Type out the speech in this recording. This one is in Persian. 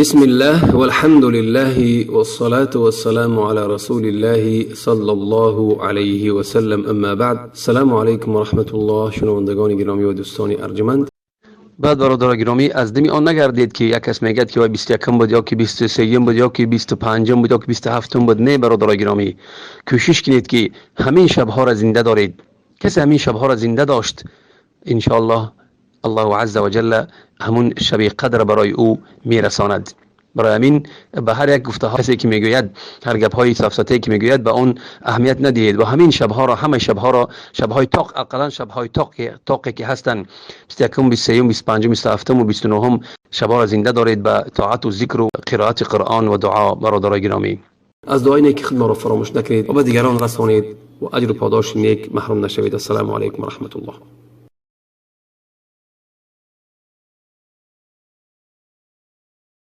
بسم الله والحمد لله والصلاة والسلام على رسول الله صلى الله عليه وسلم، اما بعد. السلام علیکم و رحمت الله. شنوندگان گرامی و دوستان ارجمند، بعد برادر گرامی از دمی آن نگردید که یک کس میگد که 21 بود یا که 23 بود یا که 25 بود یا که 27 بود. نه برادر گرامی، کوشش کنید که همین شبها را زنده دارید. کسی همین شبها را زنده داشت، ان شاء الله الله عز و جل همون شب قدر برای او میرساند. برای همین به هر یک گفته هایی که میگوید، هر گپ های سفسطه‌ای که میگوید به اون اهمیت ندهید و همین شبها را، همه شبها را، شبهای طاق، اقلا شبهای طاقی که هستند 21 23 25 27 و 29 شبها را زنده دارید به طاعت و ذکر و قرائت قرآن و دعا. برادرای گرامی، از دعای نیک خود ما را فراموش نکنید و به دیگران رسانید و اجر و پاداش نیک محروم نشوید. السلام علیکم و رحمت الله.